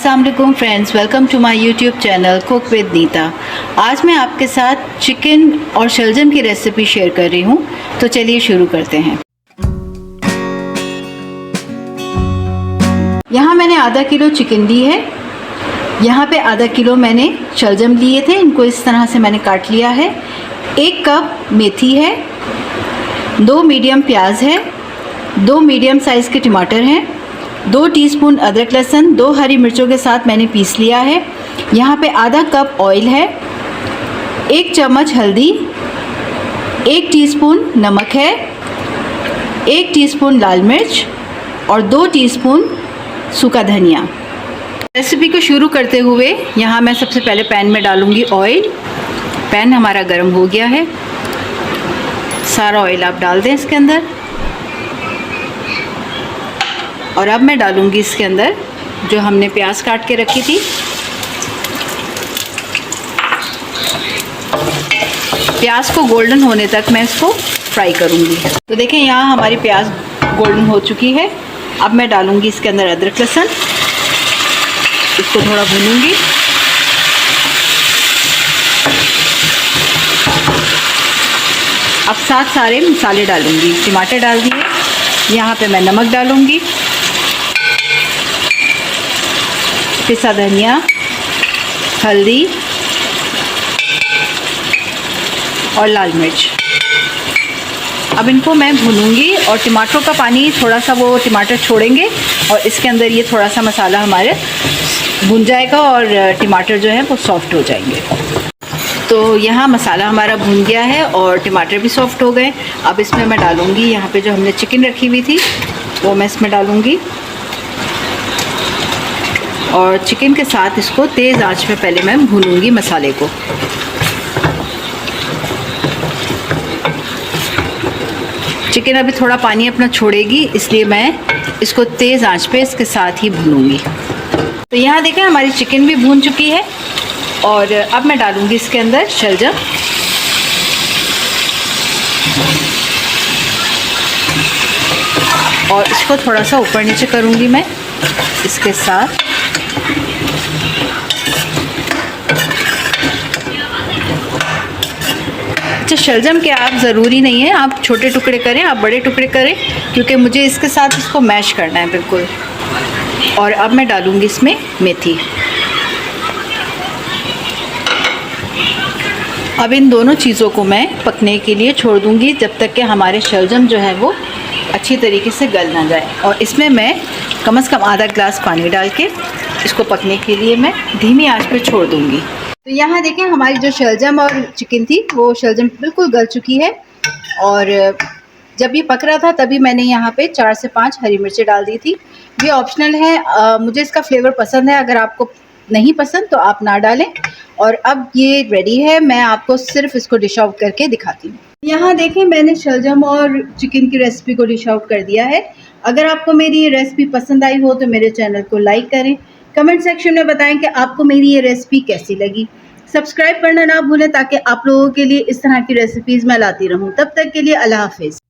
अस्सलाम वालेकुम friends, welcome to my YouTube channel cook with Neeta. आज मैं आपके साथ चिकन और शलजम की रेसिपी शेयर कर रही हूँ, तो चलिए शुरू करते हैं। यहाँ मैंने आधा किलो चिकन ली है। यहाँ पे आधा किलो मैंने शलजम लिए थे, इनको इस तरह से मैंने काट लिया है। 1 कप मेथी है, 2 मीडियम प्याज है, 2 मीडियम साइज़ के टमाटर हैं, 2 टीस्पून अदरक लहसुन 2 हरी मिर्चों के साथ मैंने पीस लिया है। यहाँ पे आधा कप ऑयल है, 1 चम्मच हल्दी, 1 टीस्पून नमक है, 1 टीस्पून लाल मिर्च और 2 टीस्पून सूखा धनिया। रेसिपी को शुरू करते हुए यहाँ मैं सबसे पहले पैन में डालूँगी ऑयल। पैन हमारा गर्म हो गया है, सारा ऑयल आप डाल दें इसके अंदर। और अब मैं डालूँगी इसके अंदर जो हमने प्याज काट के रखी थी। प्याज को गोल्डन होने तक मैं इसको फ्राई करूँगी। तो देखें यहाँ हमारी प्याज गोल्डन हो चुकी है। अब मैं डालूँगी इसके अंदर अदरक लहसुन, इसको थोड़ा भूनूँगी। अब साथ सारे मसाले डालूँगी। टमाटर डाल दिए, यहाँ पे मैं नमक डालूँगी, पिसा धनिया, हल्दी और लाल मिर्च। अब इनको मैं भूनूंगी और टमाटरों का पानी थोड़ा सा वो टमाटर छोड़ेंगे और इसके अंदर ये थोड़ा सा मसाला हमारे भुन जाएगा और टमाटर जो है वो सॉफ्ट हो जाएंगे। तो यहाँ मसाला हमारा भुन गया है और टमाटर भी सॉफ्ट हो गए। अब इसमें मैं डालूँगी यहाँ पे जो हमने चिकन रखी हुई थी वो मैं इसमें डालूँगी और चिकन के साथ इसको तेज़ आंच पे पहले मैं भूनूंगी मसाले को। चिकन अभी थोड़ा पानी अपना छोड़ेगी, इसलिए मैं इसको तेज़ आंच पे इसके साथ ही भूनूंगी। तो यहाँ देखें हमारी चिकन भी भून चुकी है और अब मैं डालूंगी इसके अंदर शलजम। और इसको थोड़ा सा ऊपर नीचे करूंगी मैं इसके साथ। अच्छा, शलजम के आप ज़रूरी नहीं है आप छोटे टुकड़े करें, आप बड़े टुकड़े करें, क्योंकि मुझे इसके साथ इसको मैश करना है बिल्कुल। और अब मैं डालूंगी इसमें मेथी। अब इन दोनों चीज़ों को मैं पकने के लिए छोड़ दूंगी जब तक कि हमारे शलजम जो है वो अच्छी तरीके से गल ना जाए। और इसमें मैं कम से कम आधा ग्लास पानी डाल के इसको पकने के लिए मैं धीमी आंच पे छोड़ दूंगी। तो यहाँ देखें हमारी जो शलजम और चिकन थी वो शलजम बिल्कुल गल चुकी है। और जब ये पक रहा था तभी मैंने यहाँ पे 4 से 5 हरी मिर्चें डाल दी थी। ये ऑप्शनल है, मुझे इसका फ्लेवर पसंद है, अगर आपको नहीं पसंद तो आप ना डालें। और अब ये रेडी है, मैं आपको सिर्फ इसको डिश आउट करके दिखाती हूँ। यहाँ देखें मैंने शलजम और चिकन की रेसिपी को डिश आउट कर दिया है। अगर आपको मेरी ये रेसिपी पसंद आई हो तो मेरे चैनल को लाइक करें, कमेंट सेक्शन में बताएं कि आपको मेरी ये रेसिपी कैसी लगी। सब्सक्राइब करना ना भूलें ताकि आप लोगों के लिए इस तरह की रेसिपीज़ मैं लाती रहूं। तब तक के लिए अल्लाह हाफिज़।